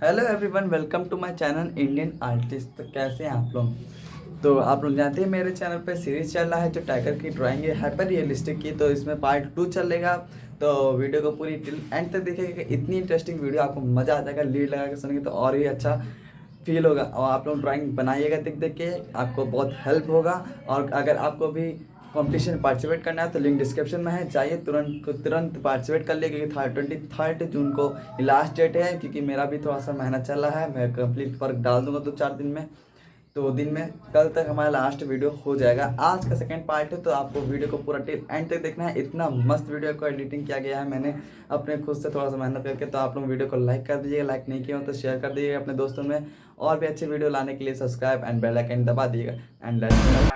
Hello everyone, welcome to my channel Indian artist. तो कैसे हैं आप लोग? तो आप लोग जानते हैं मेरे चैनल पे सीरीज चल रहा है जो टाइगर की ड्राइंग है हाइपर रियलिस्टिक की। तो इसमें पार्ट 2 चलेगा। तो वीडियो को पूरी टिल एंड तक देखिएगा। इतनी इंटरेस्टिंग वीडियो, आपको मज़ा आ जाएगा। लीड लगा के सुनेंगे तो और भी अच्छा फील होगा। और आप लोग ड्राइंग बनाइएगा, देख देख के आपको बहुत हेल्प होगा। और अगर आपको भी कंपटीशन पार्टिसिपेट करना है तो लिंक डिस्क्रिप्शन में है, जाइए तुरंत पार्टिसिपेट कर लिए, क्योंकि 23 जून को लास्ट डेट है। क्योंकि मेरा भी थोड़ा सा मेहनत चल रहा है, मैं कंप्लीट वर्क डाल दूंगा 2-4 दिन में। तो दिन में कल तक हमारा लास्ट वीडियो हो जाएगा। आज का सेकंड पार्ट है, तो आपको वीडियो को पूरा टिल एंड तक देखना है। इतना मस्त वीडियो को एडिटिंग किया गया है मैंने अपने खुद से थोड़ा सा मेहनत करके। तो आप लोग वीडियो को लाइक कर दीजिएगा, लाइक नहीं किया हो तो शेयर कर दीजिएगा अपने दोस्तों में। और भी अच्छे वीडियो लाने के लिए सब्सक्राइब एंड बेल आइकन दबा दीजिएगा। And let's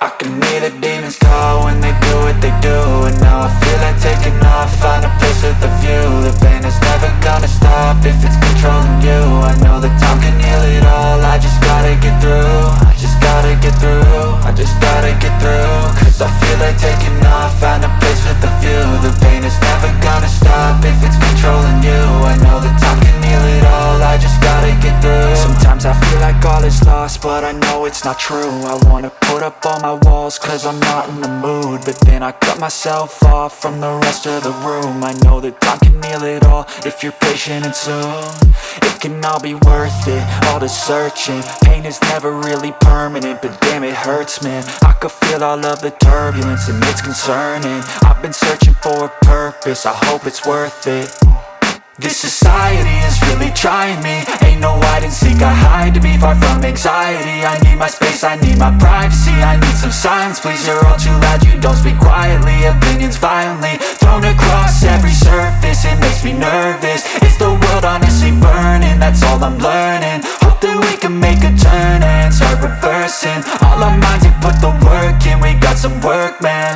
I can hear the demons call when they do what they do. And now I feel like taking off, find a place with a view. The pain is never gonna stop if it's controlling you. I know that time can heal it all, I just gotta get through. I just gotta get through, I just gotta get through. Cause I feel like taking off, find a place with a view. The pain is never gonna stop if it's controlling you. I know that time can heal it all, I just gotta get through. Sometimes I feel like all is lost, but I know it's not true. I wanna put up all my walls cause I'm not in the mood, but then I cut myself off from the rest of the room. I know that time can heal it all if you're patient, and soon it can all be worth it, all the searching. Pain is never really permanent, but damn it hurts, man. I could feel all of the turbulence and it's concerning. I've been searching for a purpose, I hope it's worth it. This society is really trying me. Ain't no hide and seek, I hide to be far from anxiety. I need my space, I need my privacy. I need some silence, please, you're all too loud. You don't speak quietly, opinions violently thrown across every surface. It makes me nervous, is the world honestly burning? That's all I'm learning. Hope that we can make a turn and start reversing all our minds and put the work in. We got some work, man.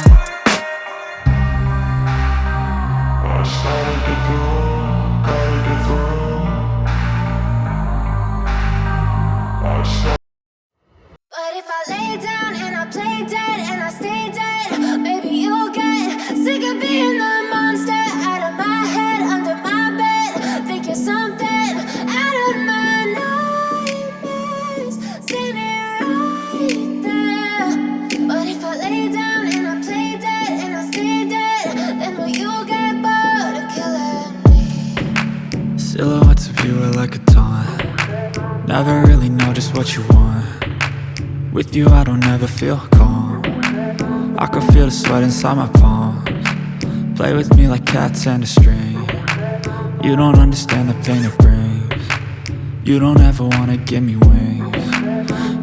I started to go. But if I lay down and I play dead and I stay dead, maybe you'll get sick of being the monster out of my head, under my bed. Think you're something out of my nightmares, standing right there. But if I lay down and I play dead and I stay dead, then will you get bored of killing me? Silhouettes of you are like a taunt. Never really know just what you want. With you I don't ever feel calm. I can feel the sweat inside my palms. Play with me like cats and a string. You don't understand the pain it brings. You don't ever wanna give me wings.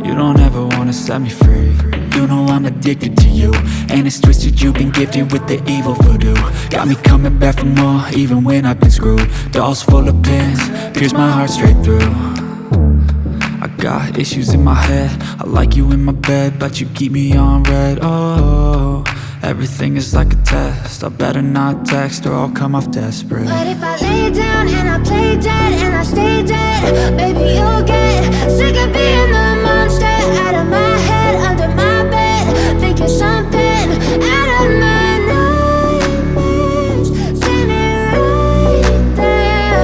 You don't ever wanna set me free. You know I'm addicted to you, and it's twisted, you've been gifted with the evil voodoo. Got me coming back for more, even when I've been screwed. Dolls full of pins, pierce my heart straight through. I got issues in my head, I like you in my bed, but you keep me on red. Oh, everything is like a test, I better not text or I'll come off desperate. But if I lay down and I play dead and I stay dead, baby you'll get sick of being the monster out of my head, under my bed. Think you're something out of my nightmares, standing right there.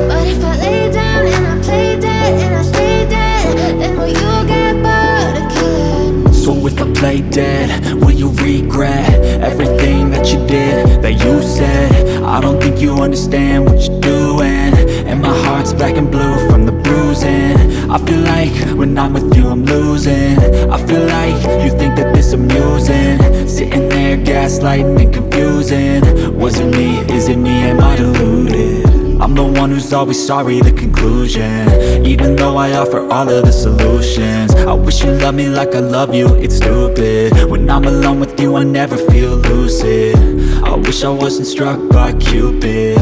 But if I lay down and I play dead and I stay dead, then will you get bored of killing me? So if I play dead, will you regret everything that you did, that you said? I don't think you understand what you're doing, and my heart's black and blue from the bruising. I feel like when I'm with you I'm losing. I feel like you think that this amusing, sitting there gaslighting and confusing. Was it me? Is it me? Am I deluded? I'm the one who's always sorry, the conclusion. Even though I offer all of the solutions, I wish you loved me like I love you, it's stupid. When I'm alone with you I never feel lucid. I wish I wasn't struck by Cupid.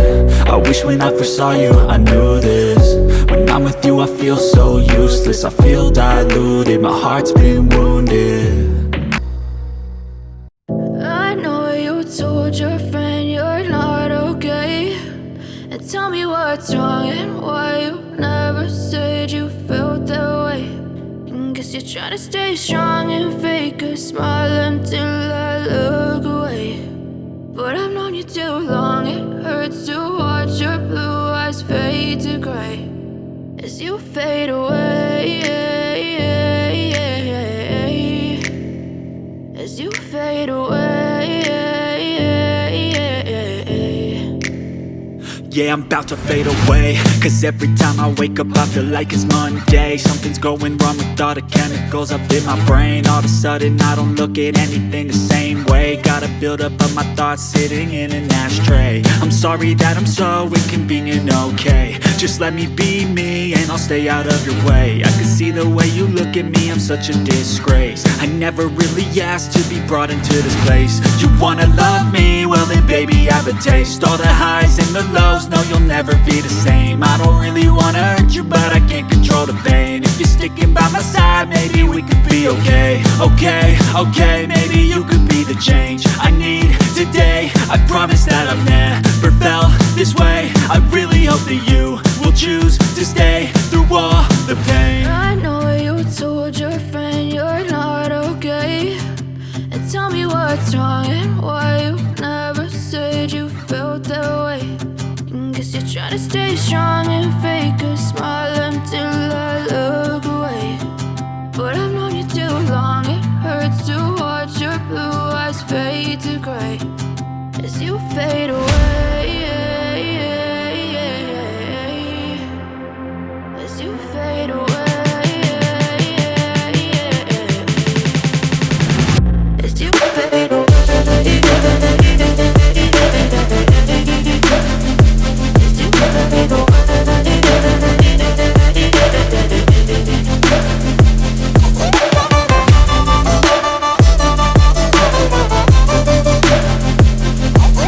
I wish when I first saw you I knew this. When I'm with you I feel so useless, I feel diluted, my heart's been wounded. I know you told your friend you're not okay, and tell me what's wrong and why you never said you felt that way. And guess Guess you're trying to stay strong and fake a smile until I look away. But I've known you too long, it hurts to watch your blue eyes fade to gray as you fade away, as you fade away. Yeah, I'm about to fade away, cause every time I wake up I feel like it's Monday. Something's going wrong with all the chemicals up in my brain. All of a sudden I don't look at anything the same way. Gotta build up of my thoughts sitting in an ashtray. I'm sorry that I'm so inconvenient, okay. Just let me be me and I'll stay out of your way. I can see the way you look at me, I'm such a disgrace. I never really asked to be brought into this place. You wanna love me? Well then baby have a taste. All the highs and the lows, no you'll never be the same. I don't really wanna hurt you but I can't control the pain. If you're sticking by my side maybe we could be okay. Okay, maybe you could be the change I need today. I promise that I've never felt this way. I really hope that you will choose to stay through all the pain. I know you told your friend you're not okay, and tell me what's wrong and why you never said you felt that way. Guess you're trying to stay strong and fake a smile until I look